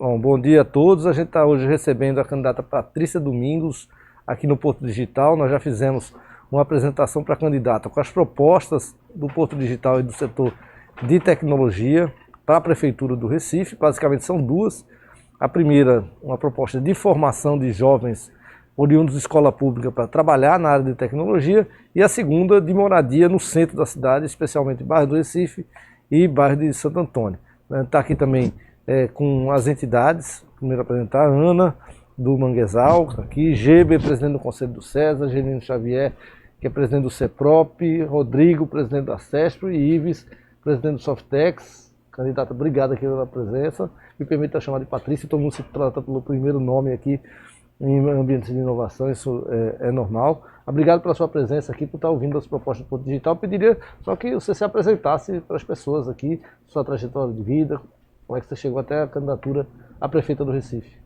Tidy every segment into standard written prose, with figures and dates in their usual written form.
Bom dia a todos. A gente está hoje recebendo a candidata Patrícia Domingos aqui no Porto Digital. Nós já fizemos uma apresentação para a candidata com as propostas do Porto Digital e do setor de tecnologia para a Prefeitura do Recife. Basicamente são duas. A primeira, uma proposta de formação de jovens oriundos de escola pública para trabalhar na área de tecnologia, e a segunda, de moradia no centro da cidade, especialmente bairro do Recife e bairro de Santo Antônio. Está aqui também com as entidades, primeiro apresentar a Ana, do Manguezal, aqui, Geber, presidente do Conselho do César, Genino Xavier, que é presidente do CEPROP, Rodrigo, presidente da CESPRO, e Ives, presidente do Softex. Candidata, obrigado aqui pela presença. Me permita chamar de Patrícia, todo mundo se trata pelo primeiro nome aqui em ambientes de inovação, isso é normal. Obrigado pela sua presença aqui, por estar ouvindo as propostas do Porto Digital. Eu pediria só que você se apresentasse para as pessoas aqui, sua trajetória de vida, como é que você chegou até a candidatura à prefeita do Recife.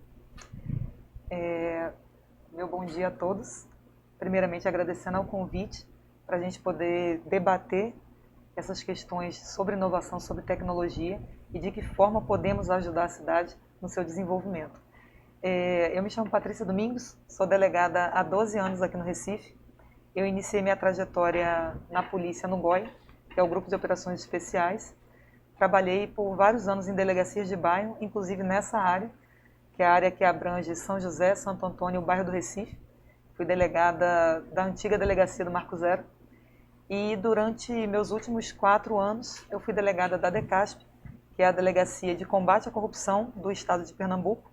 Meu bom dia a todos. Primeiramente agradecendo ao convite para a gente poder debater essas questões sobre inovação, sobre tecnologia e de que forma podemos ajudar a cidade no seu desenvolvimento. Eu me chamo Patrícia Domingos, sou delegada há 12 anos aqui no Recife. Eu iniciei minha trajetória na polícia no GOI, que é o Grupo de Operações Especiais. Trabalhei por vários anos em delegacias de bairro, inclusive nessa área, que é a área que abrange São José, Santo Antônio e o bairro do Recife. Fui delegada da antiga delegacia do Marco Zero. E durante meus últimos 4 anos, eu fui delegada da DECASP, que é a Delegacia de Combate à Corrupção do Estado de Pernambuco.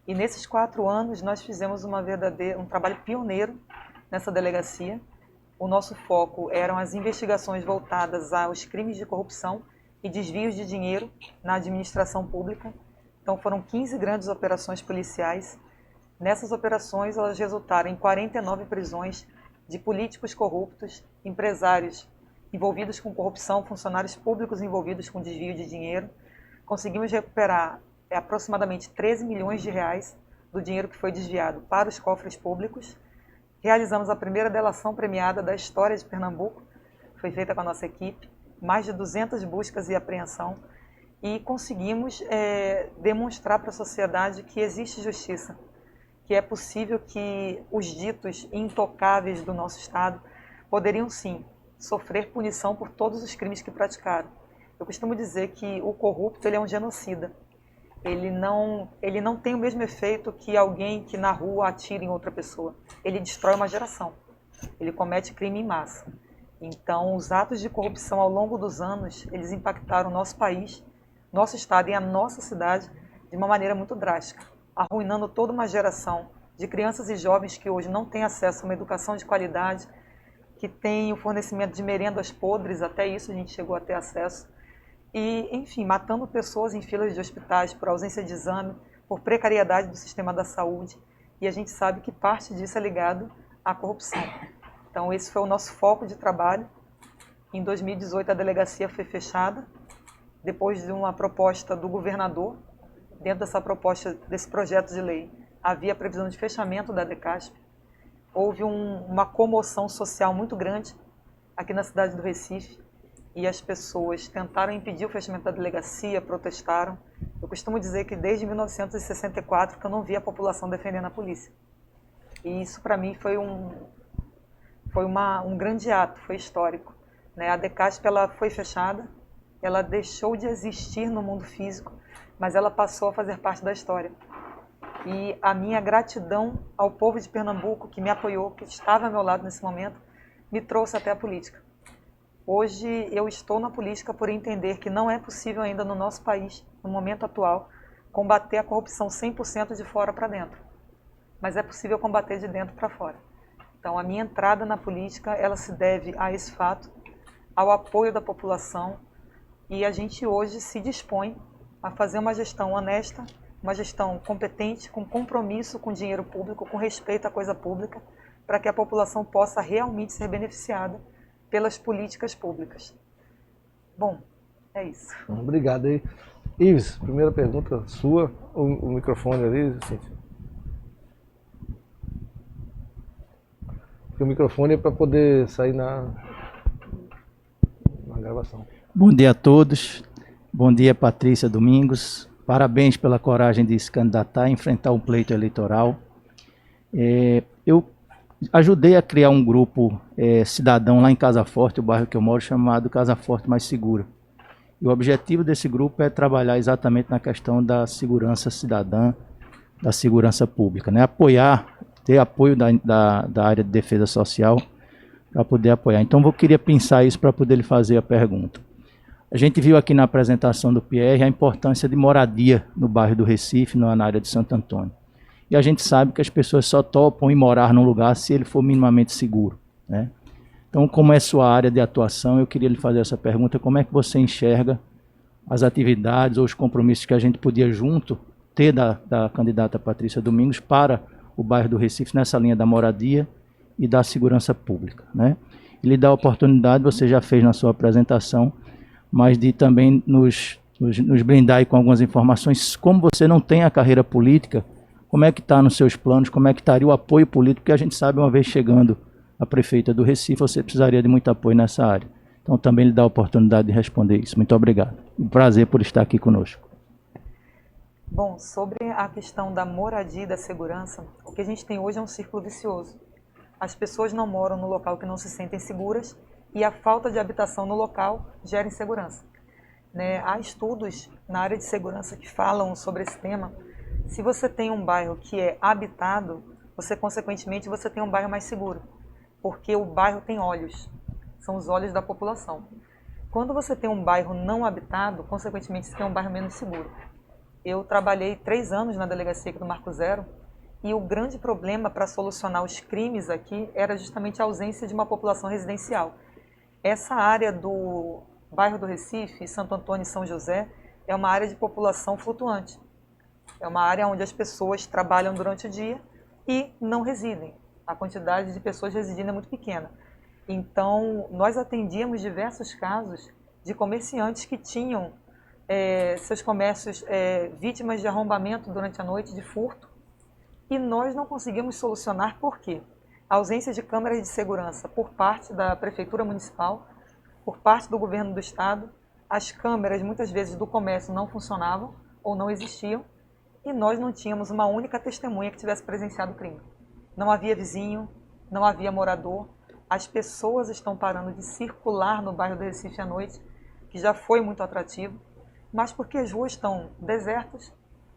E nesses 4 anos, nós fizemos um trabalho pioneiro nessa delegacia. O nosso foco eram as investigações voltadas aos crimes de corrupção e desvios de dinheiro na administração pública. Então foram 15 grandes operações policiais. Nessas operações, elas resultaram em 49 prisões de políticos corruptos, empresários envolvidos com corrupção, funcionários públicos envolvidos com desvio de dinheiro. Conseguimos recuperar aproximadamente 13 milhões de reais do dinheiro que foi desviado para os cofres públicos. Realizamos a primeira delação premiada da história de Pernambuco, foi feita com a nossa equipe, mais de 200 buscas e apreensão, e conseguimos demonstrar para a sociedade que existe justiça, que é possível que os ditos intocáveis do nosso Estado poderiam sim sofrer punição por todos os crimes que praticaram. Eu costumo dizer que o corrupto ele é um genocida. Ele não tem o mesmo efeito que alguém que na rua atira em outra pessoa. Ele destrói uma geração. Ele comete crime em massa. Então, os atos de corrupção ao longo dos anos, eles impactaram o nosso país, nosso estado e a nossa cidade de uma maneira muito drástica, arruinando toda uma geração de crianças e jovens que hoje não têm acesso a uma educação de qualidade, que tem o fornecimento de merendas podres, até isso a gente chegou a ter acesso. E, enfim, matando pessoas em filas de hospitais por ausência de exame, por precariedade do sistema da saúde. E a gente sabe que parte disso é ligado à corrupção. Então, esse foi o nosso foco de trabalho. Em 2018, a delegacia foi fechada, depois de uma proposta do governador. Dentro dessa proposta, desse projeto de lei, havia a previsão de fechamento da DECASP. Houve uma comoção social muito grande aqui na cidade do Recife. E as pessoas tentaram impedir o fechamento da delegacia, protestaram. Eu costumo dizer que desde 1964 que eu não vi a população defendendo a polícia. E isso para mim foi um grande ato, foi histórico. A DECASP ela foi fechada, ela deixou de existir no mundo físico, mas ela passou a fazer parte da história. E a minha gratidão ao povo de Pernambuco que me apoiou, que estava ao meu lado nesse momento, me trouxe até a política. Hoje eu estou na política por entender que não é possível ainda no nosso país, no momento atual, combater a corrupção 100% de fora para dentro. Mas é possível combater de dentro para fora. Então a minha entrada na política, ela se deve a esse fato, ao apoio da população, e a gente hoje se dispõe a fazer uma gestão honesta, uma gestão competente, com compromisso com dinheiro público, com respeito à coisa pública, para que a população possa realmente ser beneficiada pelas políticas públicas. Bom, é isso. Obrigado aí. Ives, primeira pergunta sua, o microfone ali, Cíntia. Porque o microfone é para poder sair na gravação. Bom dia a todos. Bom dia, Patrícia Domingos. Parabéns pela coragem de se candidatar, enfrentar um pleito eleitoral. Eu ajudei a criar um grupo cidadão lá em Casa Forte, o bairro que eu moro, chamado Casa Forte Mais Segura. E o objetivo desse grupo é trabalhar exatamente na questão da segurança cidadã, da segurança pública, né? Ter apoio da área de defesa social para poder apoiar. Então, eu queria pensar isso para poder lhe fazer a pergunta. A gente viu aqui na apresentação do Pierre a importância de moradia no bairro do Recife, na área de Santo Antônio. E a gente sabe que as pessoas só topam em morar num lugar se ele for minimamente seguro, né? Então, como é sua área de atuação, eu queria lhe fazer essa pergunta: como é que você enxerga as atividades ou os compromissos que a gente podia junto ter da candidata Patrícia Domingos para o bairro do Recife nessa linha da moradia e da segurança pública, né? E lhe dá a oportunidade, você já fez na sua apresentação, mas de também nos brindar aí com algumas informações. Como você não tem a carreira política, como é que está nos seus planos, como é que estaria o apoio político, porque a gente sabe, uma vez chegando a prefeita do Recife, você precisaria de muito apoio nessa área. Então também lhe dá a oportunidade de responder isso. Muito obrigado. Um prazer por estar aqui conosco. Bom, sobre a questão da moradia e da segurança, o que a gente tem hoje é um círculo vicioso. As pessoas não moram no local que não se sentem seguras e a falta de habitação no local gera insegurança, né? Há estudos na área de segurança que falam sobre esse tema. Se você tem um bairro que é habitado, consequentemente, você tem um bairro mais seguro, porque o bairro tem olhos, são os olhos da população. Quando você tem um bairro não habitado, consequentemente, você tem um bairro menos seguro. Eu trabalhei 3 anos na delegacia aqui do Marco Zero e o grande problema para solucionar os crimes aqui era justamente a ausência de uma população residencial. Essa área do bairro do Recife, Santo Antônio e São José, é uma área de população flutuante. É uma área onde as pessoas trabalham durante o dia e não residem. A quantidade de pessoas residindo é muito pequena. Então, nós atendíamos diversos casos de comerciantes que tinham seus comércios vítimas de arrombamento durante a noite, de furto, e nós não conseguimos solucionar. Por quê? A ausência de câmeras de segurança por parte da Prefeitura Municipal, por parte do Governo do Estado. As câmeras, muitas vezes, do comércio não funcionavam ou não existiam, e nós não tínhamos uma única testemunha que tivesse presenciado o crime. Não havia vizinho, não havia morador. As pessoas estão parando de circular no bairro do Recife à noite, que já foi muito atrativo, mas porque as ruas estão desertas,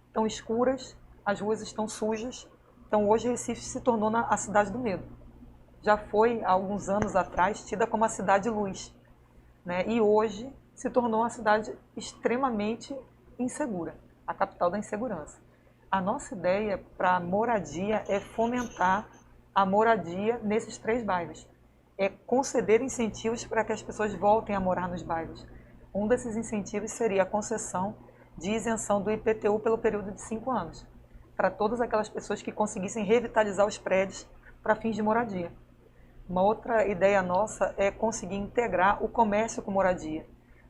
estão escuras, as ruas estão sujas. Então hoje Recife se tornou a cidade do medo. Já foi, há alguns anos atrás, tida como a cidade luz, né? E hoje se tornou uma cidade extremamente insegura, a capital da insegurança. A nossa ideia para a moradia é fomentar a moradia nesses 3 bairros. É conceder incentivos para que as pessoas voltem a morar nos bairros. Um desses incentivos seria a concessão de isenção do IPTU pelo período de 5 anos, para todas aquelas pessoas que conseguissem revitalizar os prédios para fins de moradia. Uma outra ideia nossa é conseguir integrar o comércio com moradia.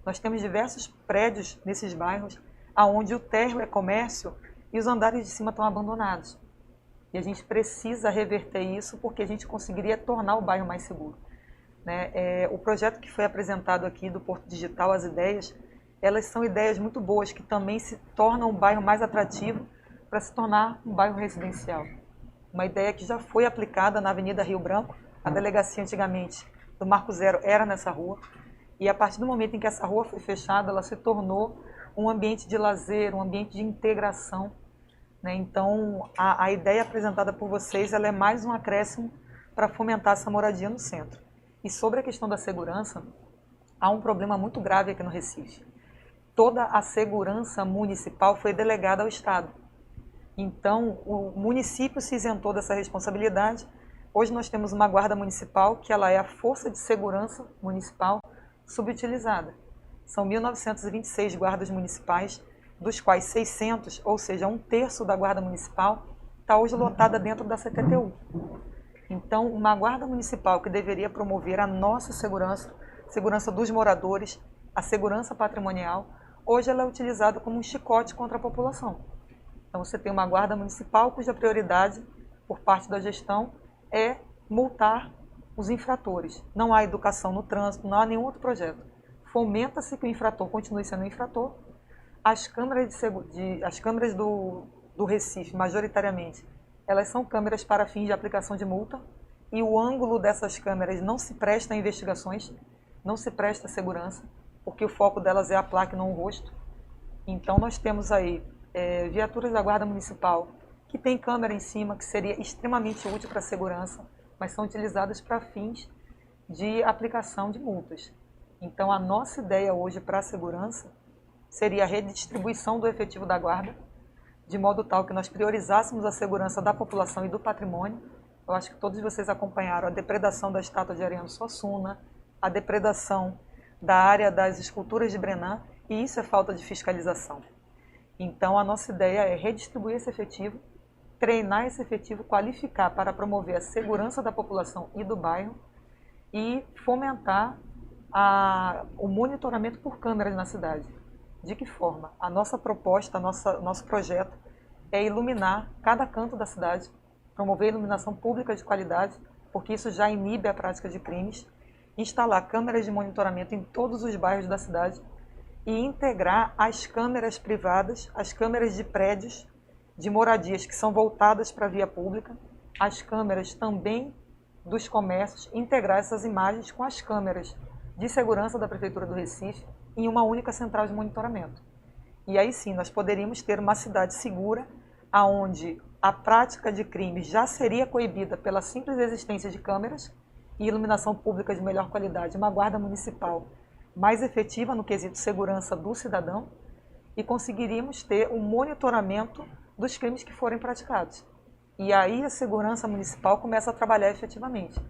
Nós temos diversos prédios nesses bairros, onde o térreo é comércio e os andares de cima estão abandonados. E a gente precisa reverter isso, porque a gente conseguiria tornar o bairro mais seguro, né? O projeto que foi apresentado aqui do Porto Digital, as ideias, elas são ideias muito boas, que também se tornam um bairro mais atrativo para se tornar um bairro residencial. Uma ideia que já foi aplicada na Avenida Rio Branco. A delegacia antigamente do Marco Zero era nessa rua, e a partir do momento em que essa rua foi fechada, ela se tornou um ambiente de lazer, um ambiente de integração, né? Então, a ideia apresentada por vocês, ela é mais um acréscimo para fomentar essa moradia no centro. E sobre a questão da segurança, há um problema muito grave aqui no Recife. Toda a segurança municipal foi delegada ao Estado. Então, o município se isentou dessa responsabilidade. Hoje nós temos uma guarda municipal, que ela é a força de segurança municipal subutilizada. São 1.926 guardas municipais, dos quais 600, ou seja, 1/3 da guarda municipal, está hoje lotada dentro da CTTU. Então, uma guarda municipal que deveria promover a nossa segurança, segurança dos moradores, a segurança patrimonial, hoje ela é utilizada como um chicote contra a população. Então, você tem uma guarda municipal cuja prioridade, por parte da gestão, é multar os infratores. Não há educação no trânsito, não há nenhum outro projeto. Fomenta-se que o infrator continue sendo infrator. as câmeras, as câmeras do Recife, majoritariamente, elas são câmeras para fins de aplicação de multa, e o ângulo dessas câmeras não se presta a investigações, não se presta a segurança, porque o foco delas é a placa e não o rosto. Então nós temos aí viaturas da Guarda Municipal que tem câmera em cima, que seria extremamente útil para a segurança, mas são utilizadas para fins de aplicação de multas. Então a nossa ideia hoje para a segurança seria a redistribuição do efetivo da Guarda, de modo tal que nós priorizássemos a segurança da população e do patrimônio. Eu acho que todos vocês acompanharam a depredação da estátua de Ariano Suassuna, a depredação da área das esculturas de Brenan, e isso é falta de fiscalização. Então a nossa ideia é redistribuir esse efetivo, treinar esse efetivo, qualificar para promover a segurança da população e do bairro e fomentar o monitoramento por câmeras na cidade. De que forma? A nossa proposta, nosso projeto é iluminar cada canto da cidade, promover iluminação pública de qualidade, porque isso já inibe a prática de crimes, instalar câmeras de monitoramento em todos os bairros da cidade e integrar as câmeras privadas, as câmeras de prédios, de moradias que são voltadas para a via pública, as câmeras também dos comércios, integrar essas imagens com as câmeras de segurança da Prefeitura do Recife em uma única central de monitoramento. E aí sim, nós poderíamos ter uma cidade segura, onde a prática de crimes já seria coibida pela simples existência de câmeras e iluminação pública de melhor qualidade, uma guarda municipal mais efetiva no quesito segurança do cidadão, e conseguiríamos ter um monitoramento dos crimes que forem praticados. E aí a segurança municipal começa a trabalhar efetivamente.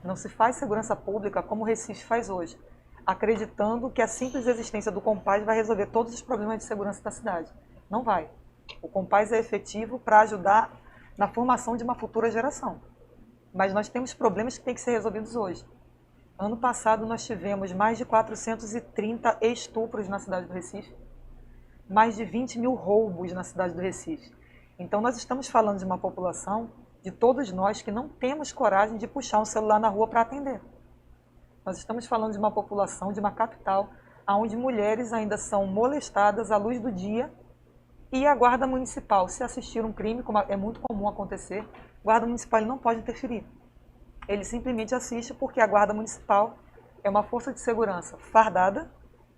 Não se faz segurança pública como o Recife faz hoje, acreditando que a simples existência do Compaz vai resolver todos os problemas de segurança da cidade. Não vai. O Compaz é efetivo para ajudar na formação de uma futura geração. Mas nós temos problemas que têm que ser resolvidos hoje. Ano passado nós tivemos mais de 430 estupros na cidade do Recife, mais de 20 mil roubos na cidade do Recife. Então nós estamos falando de uma população, de todos nós, que não temos coragem de puxar um celular na rua para atender. Nós estamos falando de uma população, de uma capital, onde mulheres ainda são molestadas à luz do dia, e a Guarda Municipal, se assistir um crime, como é muito comum acontecer, a Guarda Municipal não pode interferir. Ele simplesmente assiste porque a Guarda Municipal é uma força de segurança fardada,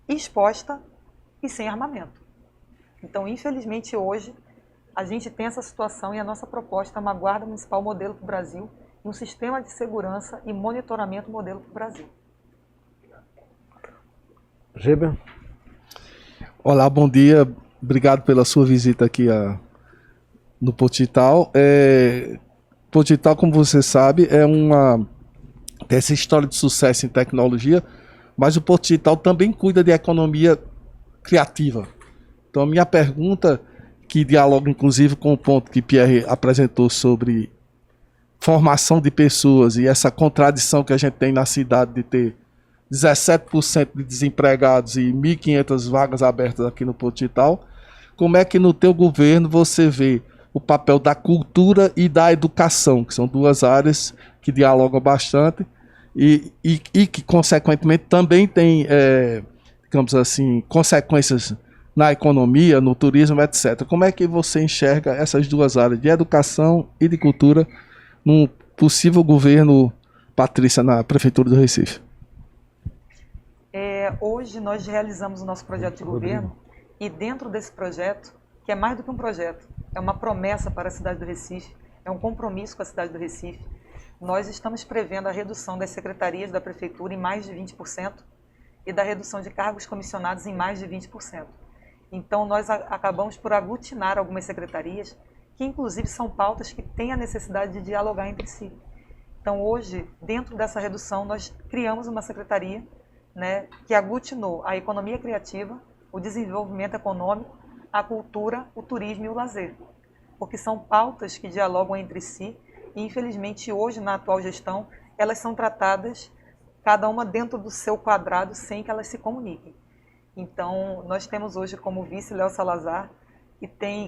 exposta e sem armamento. Então, infelizmente, hoje, a gente tem essa situação e a nossa proposta é uma Guarda Municipal modelo para o Brasil e um sistema de segurança e monitoramento modelo para o Brasil. Geber? Olá, bom dia. Obrigado pela sua visita aqui no Porto Digital. Porto Digital, como você sabe, tem essa história de sucesso em tecnologia, mas o Porto Digital também cuida de economia criativa. Então, a minha pergunta, que dialoga inclusive com o ponto que Pierre apresentou sobre formação de pessoas e essa contradição que a gente tem na cidade de ter 17% de desempregados e 1.500 vagas abertas aqui no Porto Digital, como é que no teu governo você vê o papel da cultura e da educação, que são duas áreas que dialogam bastante e que, consequentemente, também tem, digamos assim, consequências na economia, no turismo, etc. Como é que você enxerga essas duas áreas, de educação e de cultura, num possível governo Patrícia na Prefeitura do Recife? Hoje nós realizamos o nosso projeto de governo e dentro desse projeto, que é mais do que um projeto, é uma promessa para a cidade do Recife, é um compromisso com a cidade do Recife, nós estamos prevendo a redução das secretarias da Prefeitura em mais de 20% e da redução de cargos comissionados em mais de 20%. Então nós acabamos por aglutinar algumas secretarias, que inclusive são pautas que têm a necessidade de dialogar entre si. Então hoje, dentro dessa redução, nós criamos uma secretaria, né, que aglutinou a economia criativa, o desenvolvimento econômico, a cultura, o turismo e o lazer. Porque são pautas que dialogam entre si e, infelizmente, hoje, na atual gestão, elas são tratadas, cada uma dentro do seu quadrado, sem que elas se comuniquem. Então, nós temos hoje como vice Léo Salazar,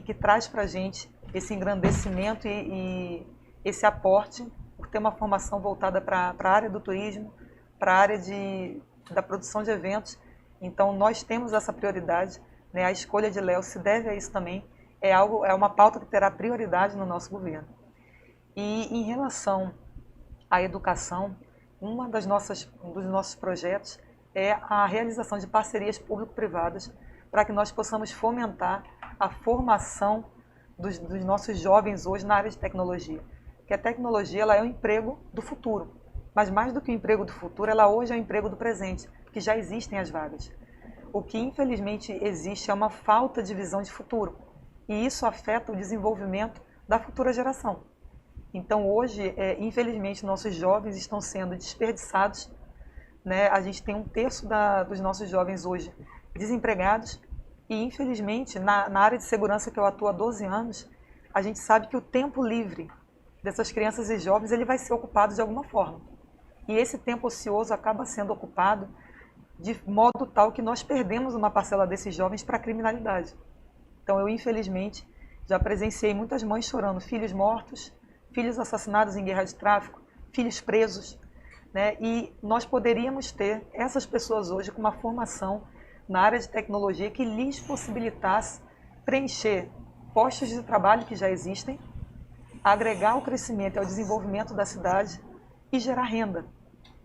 que traz para a gente esse engrandecimento e esse aporte por ter uma formação voltada para a área do turismo, para a área da produção de eventos. Então, nós temos essa prioridade, né? A escolha de Léo se deve a isso também, é uma pauta que terá prioridade no nosso governo. E em relação à educação, um dos nossos projetos é a realização de parcerias público-privadas para que nós possamos fomentar a formação dos nossos jovens hoje na área de tecnologia. Porque a tecnologia ela é o emprego do futuro, mas mais do que o emprego do futuro, ela hoje é o emprego do presente, que já existem as vagas. O que infelizmente existe é uma falta de visão de futuro, e isso afeta o desenvolvimento da futura geração. Então hoje, infelizmente, nossos jovens estão sendo desperdiçados, né? A gente tem 1/3 dos nossos jovens hoje desempregados, e infelizmente, na área de segurança que eu atuo há 12 anos, a gente sabe que o tempo livre dessas crianças e jovens ele vai ser ocupado de alguma forma. E esse tempo ocioso acaba sendo ocupado de modo tal que nós perdemos uma parcela desses jovens para a criminalidade. Então eu, infelizmente, já presenciei muitas mães chorando, filhos mortos, filhos assassinados em guerra de tráfico, filhos presos, né? E nós poderíamos ter essas pessoas hoje com uma formação na área de tecnologia que lhes possibilitasse preencher postos de trabalho que já existem, agregar o crescimento e ao desenvolvimento da cidade e gerar renda.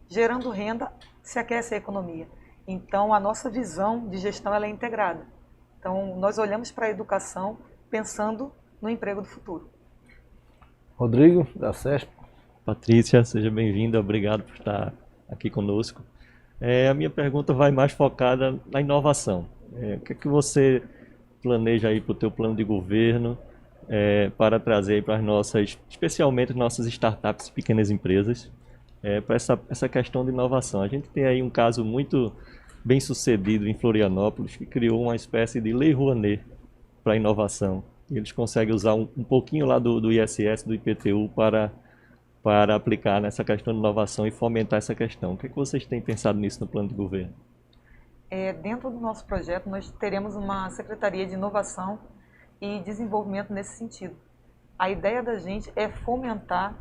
Gerando renda, se aquece a economia. Então, a nossa visão de gestão ela é integrada. Então, nós olhamos para a educação pensando no emprego do futuro. Rodrigo, da CESP. Patrícia, seja bem-vinda, obrigado por estar aqui conosco. A minha pergunta vai mais focada na inovação. O que é que você planeja aí para o teu plano de governo para trazer para as nossas, especialmente nossas startups e pequenas empresas, para essa questão de inovação? A gente tem aí um caso muito bem sucedido em Florianópolis, que criou uma espécie de Lei Rouanet para a inovação. Eles conseguem usar um pouquinho lá do ISS, do IPTU, para aplicar nessa questão de inovação e fomentar essa questão. O que é que vocês têm pensado nisso no plano de governo? Dentro do nosso projeto, nós teremos uma Secretaria de Inovação e Desenvolvimento nesse sentido. A ideia da gente é fomentar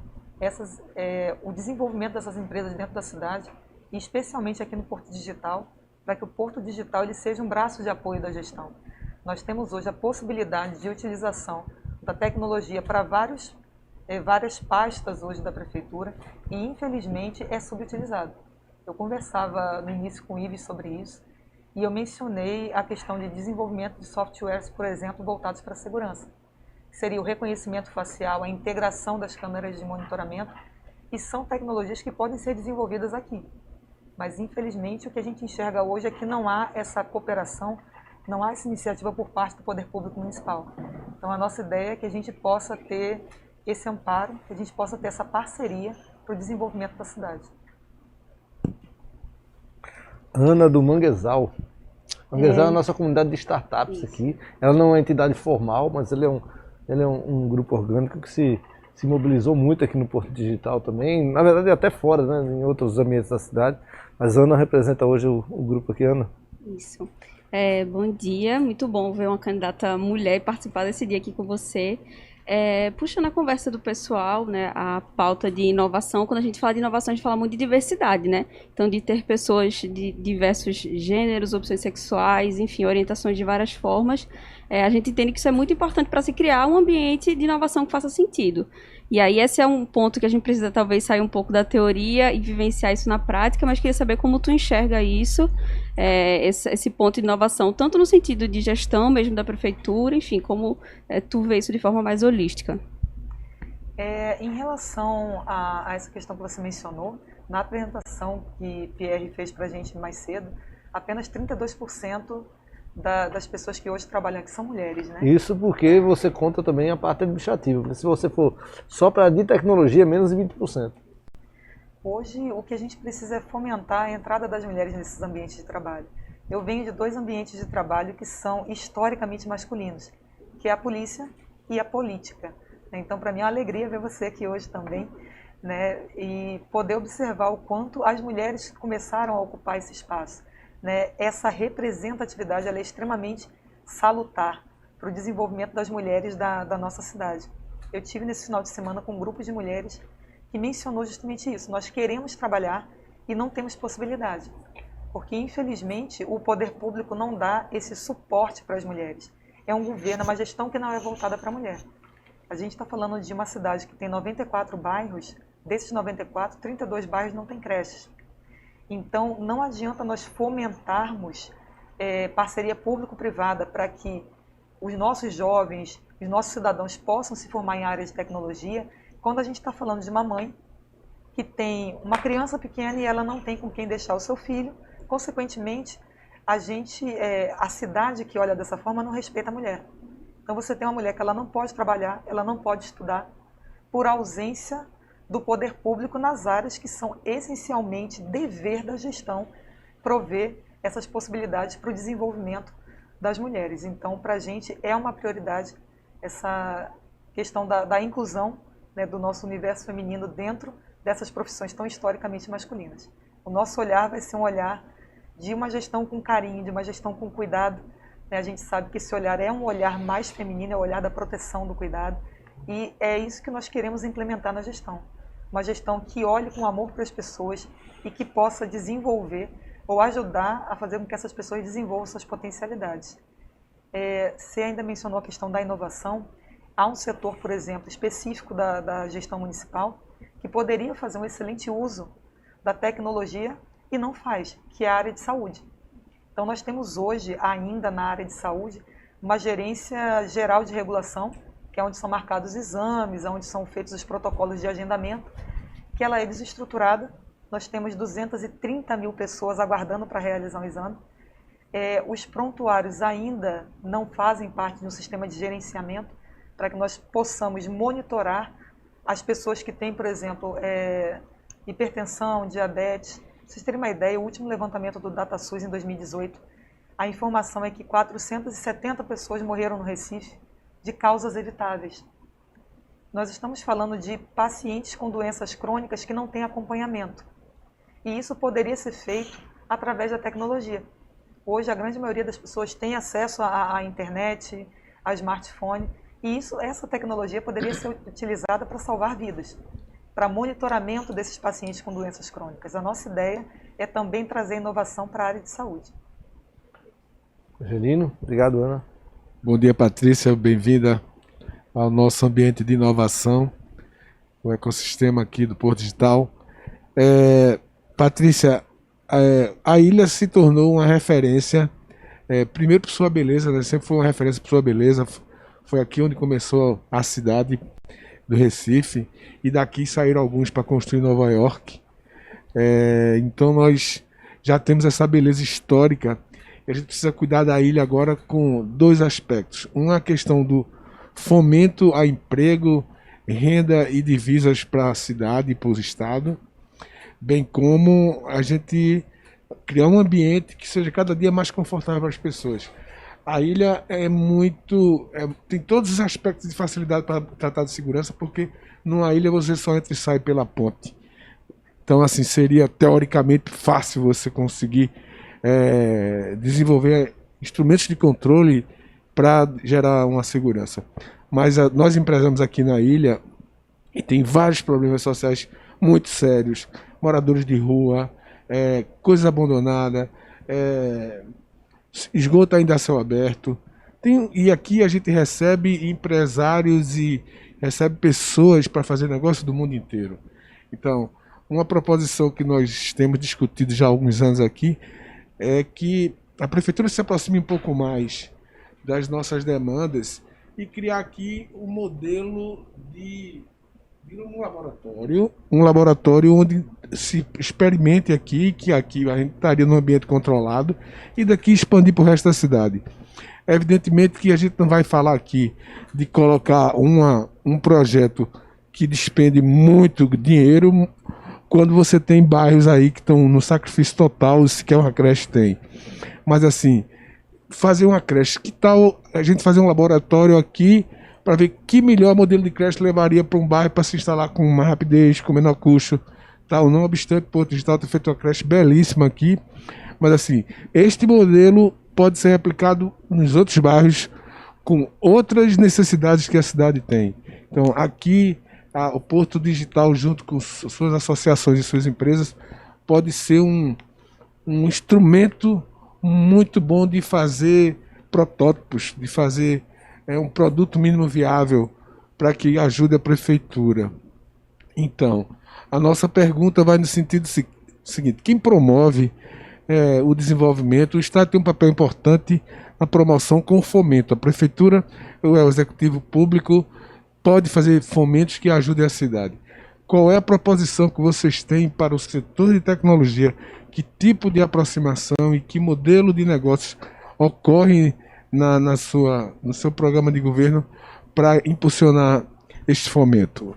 o desenvolvimento dessas empresas dentro da cidade, e especialmente aqui no Porto Digital, para que o Porto Digital ele seja um braço de apoio da gestão. Nós temos hoje a possibilidade de utilização da tecnologia para várias pastas hoje da Prefeitura e, infelizmente, é subutilizado. Eu conversava no início com o Ives sobre isso e eu mencionei a questão de desenvolvimento de softwares, por exemplo, voltados para a segurança. Seria o reconhecimento facial, a integração das câmeras de monitoramento, e são tecnologias que podem ser desenvolvidas aqui. Mas, infelizmente, o que a gente enxerga hoje é que não há essa cooperação, não há essa iniciativa por parte do Poder Público Municipal. Então, a nossa ideia é que a gente possa ter esse amparo, que a gente possa ter essa parceria para o desenvolvimento da cidade. Ana, do Manguezal. Manguezal é a nossa comunidade de startups aqui. Ela não é uma entidade formal, mas ele é um grupo orgânico que se mobilizou muito aqui no Porto Digital também, na verdade até fora, né, em outros ambientes da cidade. Mas a Ana representa hoje o grupo aqui. Ana. Isso. Bom dia, muito bom ver uma candidata mulher e participar desse dia aqui com você. Puxando a conversa do pessoal, né, a pauta de inovação, quando a gente fala de inovação, a gente fala muito de diversidade, né? Então, de ter pessoas de diversos gêneros, opções sexuais, enfim, orientações de várias formas. A gente entende que isso é muito importante para se criar um ambiente de inovação que faça sentido. E aí, esse é um ponto que a gente precisa, talvez, sair um pouco da teoria e vivenciar isso na prática, mas queria saber como tu enxerga isso, esse ponto de inovação, tanto no sentido de gestão mesmo da prefeitura, enfim, como tu vê isso de forma mais holística. Em relação a essa questão que você mencionou, na apresentação que Pierre fez para a gente mais cedo, apenas 32% das pessoas que hoje trabalham aqui são mulheres, né? Isso porque você conta também a parte administrativa, porque se você for só para de tecnologia, menos de 20%. Hoje, o que a gente precisa é fomentar a entrada das mulheres nesses ambientes de trabalho. Eu venho de 2 ambientes de trabalho que são historicamente masculinos, que é a polícia e a política. Então, para mim é uma alegria ver você aqui hoje também, né? E poder observar o quanto as mulheres começaram a ocupar esse espaço. Né? Essa representatividade ela é extremamente salutar para o desenvolvimento das mulheres da nossa cidade. Eu tive nesse final de semana com um grupo de mulheres que mencionou justamente isso. Nós queremos trabalhar e não temos possibilidade. porque infelizmente o poder público não dá esse suporte para as mulheres. É um governo, uma gestão que não é voltada para a mulher. A gente está falando de uma cidade que tem 94 bairros, desses 94, 32 bairros não tem creches. Então, não adianta nós fomentarmos parceria público-privada para que os nossos jovens, os nossos cidadãos possam se formar em áreas de tecnologia, quando a gente está falando de uma mãe que tem uma criança pequena e ela não tem com quem deixar o seu filho, consequentemente, a cidade que olha dessa forma não respeita a mulher. Então você tem uma mulher que ela não pode trabalhar, ela não pode estudar, por ausência do poder público nas áreas que são essencialmente dever da gestão prover essas possibilidades para o desenvolvimento das mulheres. Então, para a gente é uma prioridade essa questão da inclusão, né, do nosso universo feminino dentro dessas profissões tão historicamente masculinas. O nosso olhar vai ser um olhar de uma gestão com carinho, de uma gestão com cuidado. Né? A gente sabe que esse olhar é um olhar mais feminino, é o olhar da proteção, do cuidado. E é isso que nós queremos implementar na gestão. Uma gestão que olhe com amor para as pessoas e que possa desenvolver ou ajudar a fazer com que essas pessoas desenvolvam suas potencialidades. Você ainda mencionou a questão da inovação. Há um setor, por exemplo, específico da gestão municipal que poderia fazer um excelente uso da tecnologia e não faz, que é a área de saúde. Então nós temos hoje, ainda na área de saúde, uma gerência geral de regulação, que é onde são marcados os exames, onde são feitos os protocolos de agendamento, que ela é desestruturada. Nós temos 230 mil pessoas aguardando para realizar um exame. Os prontuários ainda não fazem parte de um sistema de gerenciamento para que nós possamos monitorar as pessoas que têm, por exemplo, hipertensão, diabetes. Para vocês terem uma ideia, o último levantamento do DataSUS em 2018, a informação é que 470 pessoas morreram no Recife de causas evitáveis. Nós estamos falando de pacientes com doenças crônicas que não têm acompanhamento. E isso poderia ser feito através da tecnologia. Hoje, a grande maioria das pessoas tem acesso à internet, a smartphone, e essa tecnologia poderia ser utilizada para salvar vidas, para monitoramento desses pacientes com doenças crônicas. A nossa ideia é também trazer inovação para a área de saúde. Angelino, obrigado, Ana. Bom dia, Patrícia, bem-vinda ao nosso ambiente de inovação, o ecossistema aqui do Porto Digital. Patrícia, a ilha se tornou uma referência, primeiro por sua beleza, né? Sempre foi uma referência por sua beleza. Foi aqui onde começou a cidade do Recife, e daqui saíram alguns para construir Nova York. Então nós já temos essa beleza histórica. A gente precisa cuidar da ilha agora com dois aspectos. Um, a questão do fomento a emprego, renda e divisas para a cidade e para o estado, bem como a gente criar um ambiente que seja cada dia mais confortável para as pessoas. A ilha tem todos os aspectos de facilidade para tratar de segurança, porque numa ilha você só entra e sai pela ponte. Então, assim, seria teoricamente fácil você conseguir desenvolver instrumentos de controle para gerar uma segurança. Mas nós empresamos aqui na ilha e tem vários problemas sociais muito sérios, moradores de rua, coisas abandonadas, esgoto ainda a céu aberto. E aqui a gente recebe empresários e recebe pessoas para fazer negócio do mundo inteiro. Então, uma proposição que nós temos discutido já há alguns anos aqui é que a prefeitura se aproxime um pouco mais das nossas demandas e criar aqui um modelo de um laboratório onde se experimente aqui, que aqui a gente estaria num ambiente controlado, e daqui expandir para o resto da cidade. Evidentemente que a gente não vai falar aqui de colocar um projeto que despende muito dinheiro, quando você tem bairros aí que estão no sacrifício total, sequer uma creche tem. Mas assim, fazer uma creche, que tal a gente fazer um laboratório aqui para ver que melhor modelo de creche levaria para um bairro para se instalar com mais rapidez, com menor custo, tal. Não obstante, Porto Digital ter feito uma creche belíssima aqui, mas assim, este modelo pode ser replicado nos outros bairros com outras necessidades que a cidade tem. Então aqui o Porto Digital, junto com suas associações e suas empresas, pode ser um um instrumento muito bom de fazer protótipos, de fazer um produto mínimo viável para que ajude a prefeitura. Então, a nossa pergunta vai no sentido seguinte: quem promove o desenvolvimento? O Estado tem um papel importante na promoção com o fomento. A prefeitura, o executivo público, pode fazer fomentos que ajudem a cidade. Qual é a proposição que vocês têm para o setor de tecnologia? Que tipo de aproximação e que modelo de negócios ocorre no seu programa de governo para impulsionar este fomento?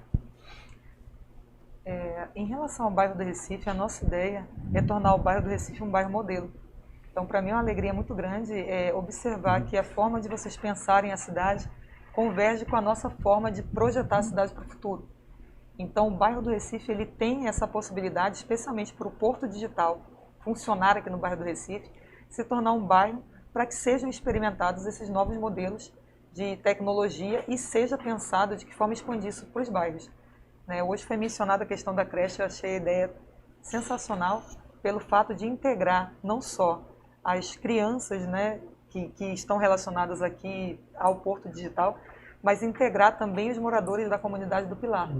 Em relação ao bairro do Recife, a nossa ideia é tornar o bairro do Recife um bairro modelo. Então, para mim, é uma alegria muito grande observar que a forma de vocês pensarem a cidade converge com a nossa forma de projetar a cidade para o futuro. Então, o bairro do Recife ele tem essa possibilidade, especialmente para o Porto Digital funcionar aqui no bairro do Recife, se tornar um bairro para que sejam experimentados esses novos modelos de tecnologia e seja pensado de que forma expandir isso para os bairros. Hoje foi mencionada a questão da creche, eu achei a ideia sensacional pelo fato de integrar não só as crianças que estão relacionadas aqui ao Porto Digital, mas integrar também os moradores da comunidade do Pilar.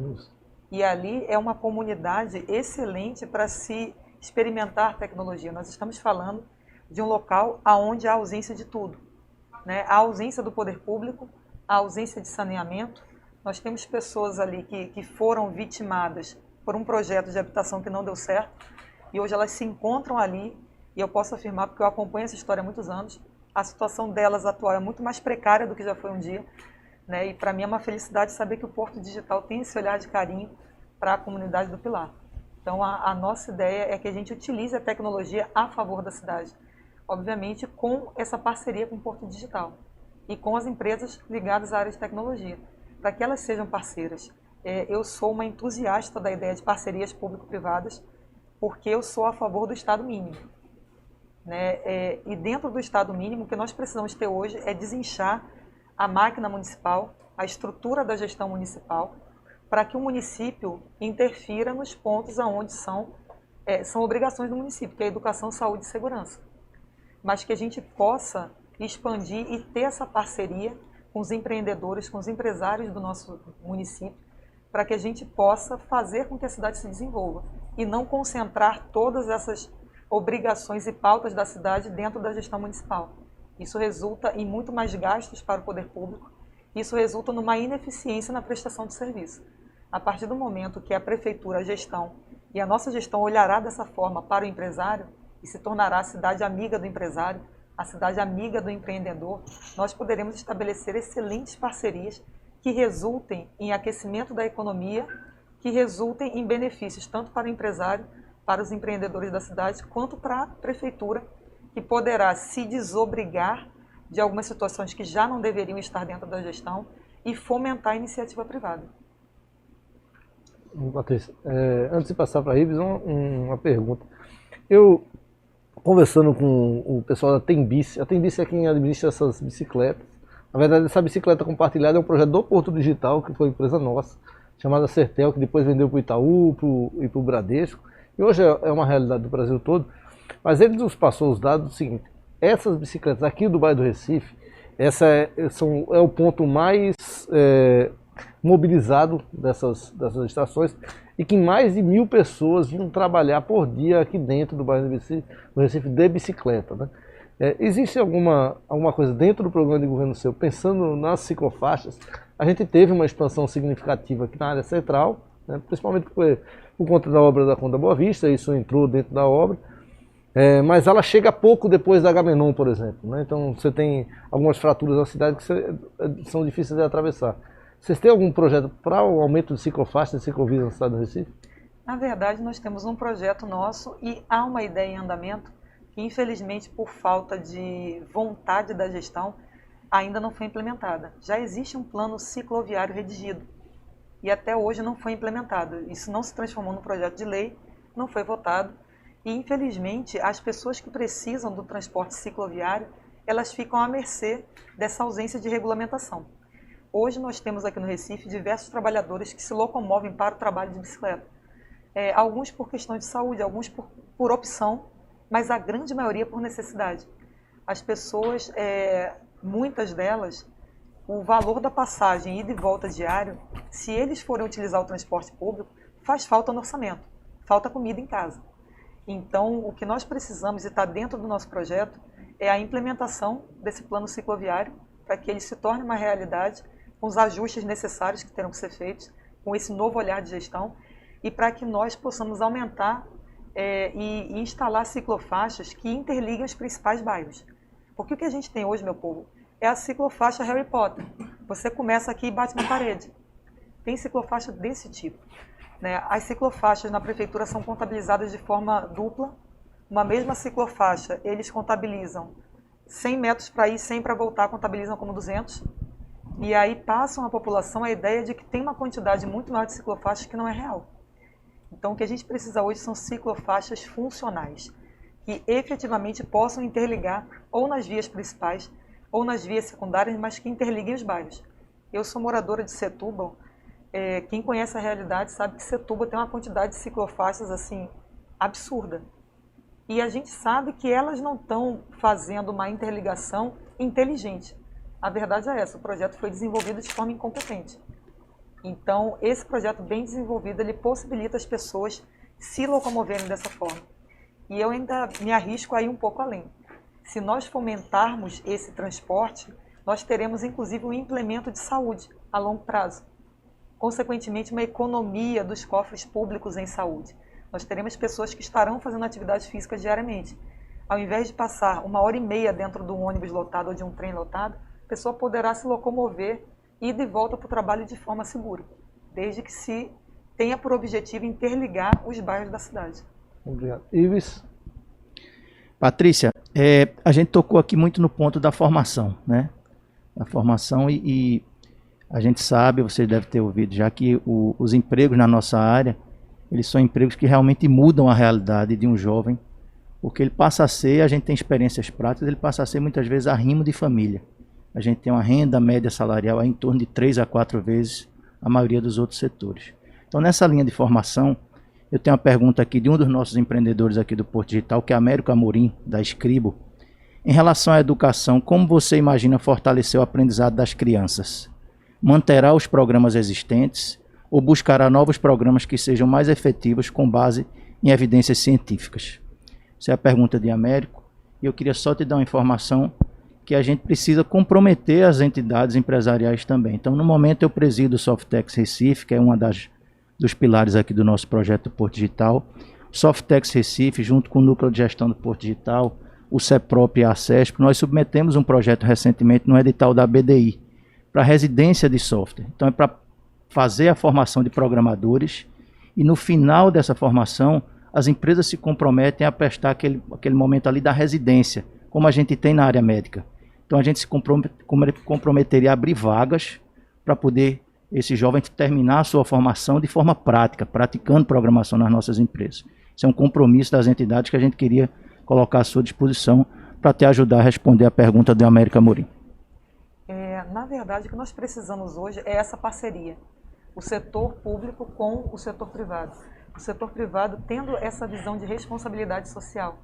E ali é uma comunidade excelente para se experimentar tecnologia. Nós estamos falando de um local onde há ausência de tudo. A ausência do poder público, a ausência de saneamento. Nós temos pessoas ali que foram vitimadas por um projeto de habitação que não deu certo e hoje elas se encontram ali e eu posso afirmar, porque eu acompanho essa história há muitos anos, a situação delas atual é muito mais precária do que já foi um dia. E para mim é uma felicidade saber que o Porto Digital tem esse olhar de carinho para a comunidade do Pilar. Então a nossa ideia é que a gente utilize a tecnologia a favor da cidade, obviamente com essa parceria com o Porto Digital e com as empresas ligadas à área de tecnologia, para que elas sejam parceiras. Eu sou uma entusiasta da ideia de parcerias público-privadas, porque eu sou a favor do Estado mínimo. E dentro do Estado mínimo, o que nós precisamos ter hoje é desinchar a máquina municipal, a estrutura da gestão municipal, para que o município interfira nos pontos onde são obrigações do município, que é a educação, saúde e segurança. Mas que a gente possa expandir e ter essa parceria com os empreendedores, com os empresários do nosso município, para que a gente possa fazer com que a cidade se desenvolva e não concentrar todas essas obrigações e pautas da cidade dentro da gestão municipal. Isso resulta em muito mais gastos para o poder público, isso resulta numa ineficiência na prestação de serviço. A partir do momento que a prefeitura, a gestão e a nossa gestão olhará dessa forma para o empresário e se tornará a cidade amiga do empresário, a cidade amiga do empreendedor, nós poderemos estabelecer excelentes parcerias que resultem em aquecimento da economia, que resultem em benefícios tanto para o empresário, para os empreendedores da cidade, quanto para a prefeitura, que poderá se desobrigar de algumas situações que já não deveriam estar dentro da gestão e fomentar a iniciativa privada. Patrícia, antes de passar para a Ives, uma pergunta. Eu, conversando com o pessoal da Tembice, a Tembice é quem administra essas bicicletas. Na verdade, essa bicicleta compartilhada é um projeto do Porto Digital, que foi empresa nossa, chamada Sertel, que depois vendeu para o Itaú e para o Bradesco. E hoje é uma realidade do Brasil todo. Mas ele nos passou os dados do seguinte: essas bicicletas aqui do bairro do Recife, é o ponto mais mobilizado dessas estações, e que mais de 1000 pessoas vinham trabalhar por dia aqui dentro do bairro do Recife de bicicleta. Existe alguma coisa dentro do programa de governo seu, pensando nas ciclofaixas? A gente teve uma expansão significativa aqui na área central, principalmente por conta da obra da Conda Boa Vista, isso entrou dentro da obra, mas ela chega pouco depois da Agamenon, por exemplo. Então você tem algumas fraturas na cidade que são difíceis de atravessar. Vocês têm algum projeto para o aumento de ciclofaixas e ciclovias na cidade do Recife? Na verdade, nós temos um projeto nosso e há uma ideia em andamento que, infelizmente, por falta de vontade da gestão, ainda não foi implementada. Já existe um plano cicloviário redigido e até hoje não foi implementado. Isso não se transformou num projeto de lei, não foi votado e, infelizmente, as pessoas que precisam do transporte cicloviário, elas ficam à mercê dessa ausência de regulamentação. Hoje nós temos aqui no Recife diversos trabalhadores que se locomovem para o trabalho de bicicleta. Alguns por questão de saúde, alguns por opção, mas a grande maioria por necessidade. As pessoas, muitas delas, o valor da passagem ida e volta diário, se eles forem utilizar o transporte público, faz falta no orçamento, falta comida em casa. Então, o que nós precisamos, e está dentro do nosso projeto, é a implementação desse plano cicloviário, para que ele se torne uma realidade, com os ajustes necessários que terão que ser feitos, com esse novo olhar de gestão, e para que nós possamos aumentar e instalar ciclofaixas que interliguem os principais bairros. Porque o que a gente tem hoje, meu povo, é a ciclofaixa Harry Potter. Você começa aqui e bate na parede. Tem ciclofaixa desse tipo. Né? As ciclofaixas na prefeitura são contabilizadas de forma dupla. Uma mesma ciclofaixa, eles contabilizam 100 metros para ir, 100 para voltar, contabilizam como 200. E aí passam à população a ideia de que tem uma quantidade muito maior de ciclofaixas que não é real. Então, o que a gente precisa hoje são ciclofaixas funcionais, que efetivamente possam interligar ou nas vias principais ou nas vias secundárias, mas que interliguem os bairros. Eu sou moradora de Setúbal. Quem conhece a realidade sabe que Setúbal tem uma quantidade de ciclofaixas assim absurda. E a gente sabe que elas não estão fazendo uma interligação inteligente. A verdade é essa, o projeto foi desenvolvido de forma incompetente. Então, esse projeto bem desenvolvido, ele possibilita as pessoas se locomoverem dessa forma. E eu ainda me arrisco a ir um pouco além. Se nós fomentarmos esse transporte, nós teremos inclusive um implemento de saúde a longo prazo. Consequentemente, uma economia dos cofres públicos em saúde. Nós teremos pessoas que estarão fazendo atividades físicas diariamente. Ao invés de passar 1h30 dentro de um ônibus lotado ou de um trem lotado, a pessoa poderá se locomover e ir de volta para o trabalho de forma segura, desde que se tenha por objetivo interligar os bairros da cidade. Obrigado. Ives? Patrícia, a gente tocou aqui muito no ponto da formação, né? A formação e a gente sabe, você deve ter ouvido já que os empregos na nossa área, eles são empregos que realmente mudam a realidade de um jovem, porque ele passa a ser, a gente tem experiências práticas, ele passa a ser muitas vezes arrimo de família. A gente tem uma renda média salarial em torno de 3 a 4 vezes a maioria dos outros setores. Então, nessa linha de formação, eu tenho uma pergunta aqui de um dos nossos empreendedores aqui do Porto Digital, que é Américo Amorim, da Escribo. Em relação à educação, como você imagina fortalecer o aprendizado das crianças? Manterá os programas existentes ou buscará novos programas que sejam mais efetivos com base em evidências científicas? Essa é a pergunta de Américo. E eu queria só te dar uma informação que a gente precisa comprometer as entidades empresariais também. Então, no momento, eu presido o Softex Recife, que é uma dos pilares aqui do nosso projeto do Porto Digital. Softex Recife, junto com o Núcleo de Gestão do Porto Digital, o CEPROP e a CESP, nós submetemos um projeto recentemente no edital da BDI, para residência de software. Então, é para fazer a formação de programadores e, no final dessa formação, as empresas se comprometem a prestar aquele momento ali da residência, como a gente tem na área médica. Então, a gente se comprometeria a abrir vagas para poder esse jovem terminar a sua formação de forma prática, praticando programação nas nossas empresas. Isso é um compromisso das entidades que a gente queria colocar à sua disposição para te ajudar a responder a pergunta do Américo Amorim. Na verdade, o que nós precisamos hoje é essa parceria. O setor público com o setor privado. O setor privado tendo essa visão de responsabilidade social,